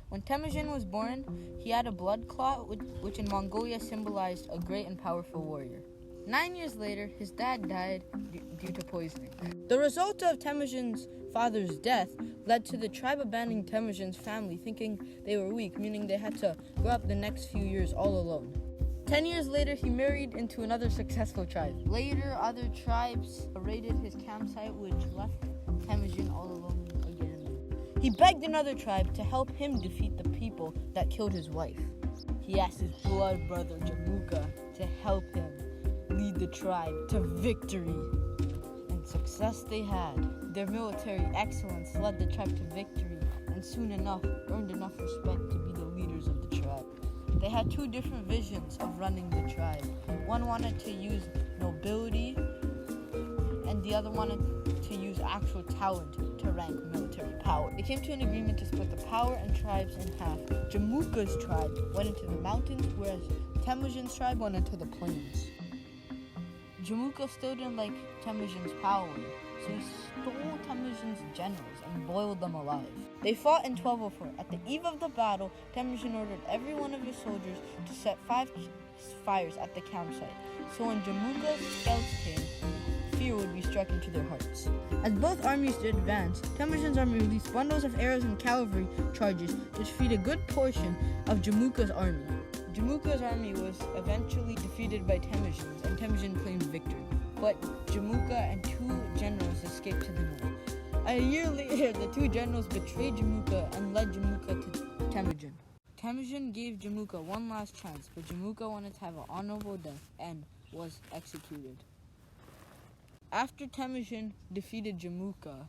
When Temujin was born, he had a blood clot, which in Mongolia symbolized a great and powerful warrior. 9 years later, his dad died due to poisoning. The result of Temujin's father's death led to the tribe abandoning Temujin's family, thinking they were weak, meaning they had to grow up the next few years all alone. 10 years later, he married into another successful tribe. Later, other tribes raided his campsite, which left Temujin all alone again. He begged another tribe to help him defeat the people that killed his wife. He asked his blood brother Jamuka to help him lead the tribe to victory. And success they had. Their military excellence led the tribe to victory, and soon enough earned enough respect to be the leaders of the tribe. They had two different visions of running the tribe. One wanted to use nobility, and the other wanted to use actual talent to rank military power. They came to an agreement to split the power and tribes in half. Jamuka's tribe went into the mountains, whereas Temujin's tribe went into the plains. Jamuka still didn't like Temujin's power, so he stole Temujin's generals and boiled them alive. They fought in 1204. At the eve of the battle, Temujin ordered every one of his soldiers to set 5 fires at the campsite, so when Jamuka's scouts came, fear would be struck into their hearts. As both armies did advance, Temujin's army released bundles of arrows and cavalry charges to defeat a good portion of Jamuka's army. Jamuka's army was eventually defeated by Temujin's, and Temujin claimed victory. But Jamuka and 2 generals escaped to the north. A year later, the 2 generals betrayed Jamuka and led Jamuka to Temujin. Temujin gave Jamuka one last chance, but Jamuka wanted to have an honorable death and was executed. After Temujin defeated Jamuka,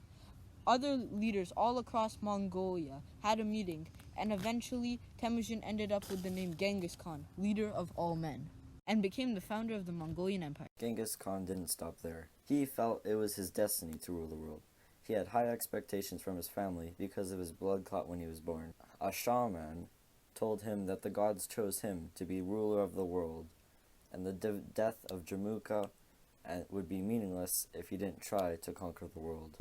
other leaders all across Mongolia had a meeting, and eventually Temujin ended up with the name Genghis Khan, leader of all men, and became the founder of the Mongolian Empire. Genghis Khan didn't stop there. He felt it was his destiny to rule the world. He had high expectations from his family because of his blood clot when he was born. A shaman told him that the gods chose him to be ruler of the world, and the death of Jamuka would be meaningless if he didn't try to conquer the world.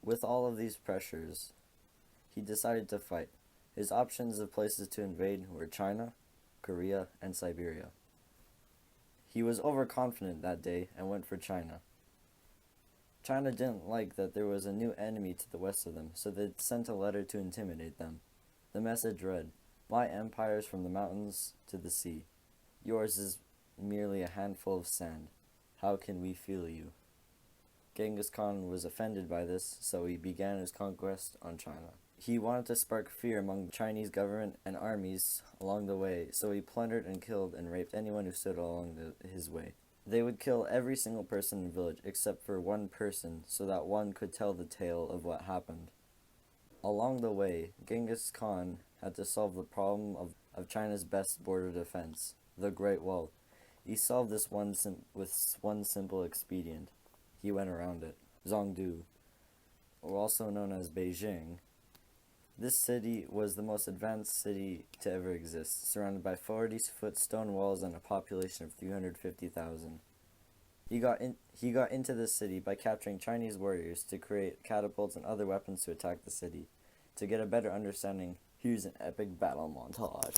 With all of these pressures, he decided to fight. His options of places to invade were China, Korea, and Siberia. He was overconfident that day and went for China. China didn't like that there was a new enemy to the west of them, so they sent a letter to intimidate them. The message read, "My empire is from the mountains to the sea. Yours is merely a handful of sand. How can we feel you?" Genghis Khan was offended by this, so he began his conquest on China. He wanted to spark fear among the Chinese government and armies along the way, so he plundered and killed and raped anyone who stood along his way. They would kill every single person in the village except for one person, so that one could tell the tale of what happened. Along the way, Genghis Khan had to solve the problem of China's best border defense, the Great Wall. He solved this with one simple expedient. He went around it. Zhongdu, or also known as Beijing, this city was the most advanced city to ever exist, surrounded by 40-foot stone walls and a population of 350,000. He got into this city by capturing Chinese warriors to create catapults and other weapons to attack the city. To get a better understanding, here's an epic battle montage.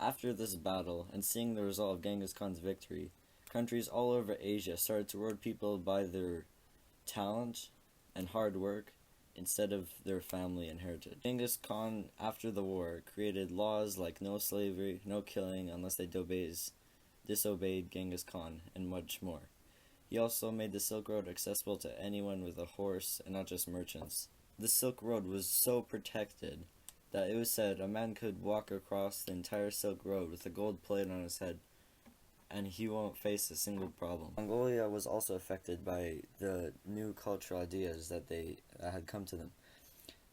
After this battle, and seeing the result of Genghis Khan's victory, countries all over Asia started to reward people by their talent and hard work instead of their family and heritage. Genghis Khan, after the war, created laws like no slavery, no killing unless they disobeyed Genghis Khan, and much more. He also made the Silk Road accessible to anyone with a horse and not just merchants. The Silk Road was so protected that it was said a man could walk across the entire Silk Road with a gold plate on his head, and he won't face a single problem. Mongolia was also affected by the new cultural ideas that had come to them.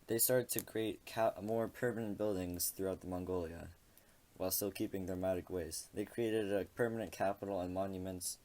They started to create more permanent buildings throughout the Mongolia, while still keeping their nomadic ways. They created a permanent capital and monuments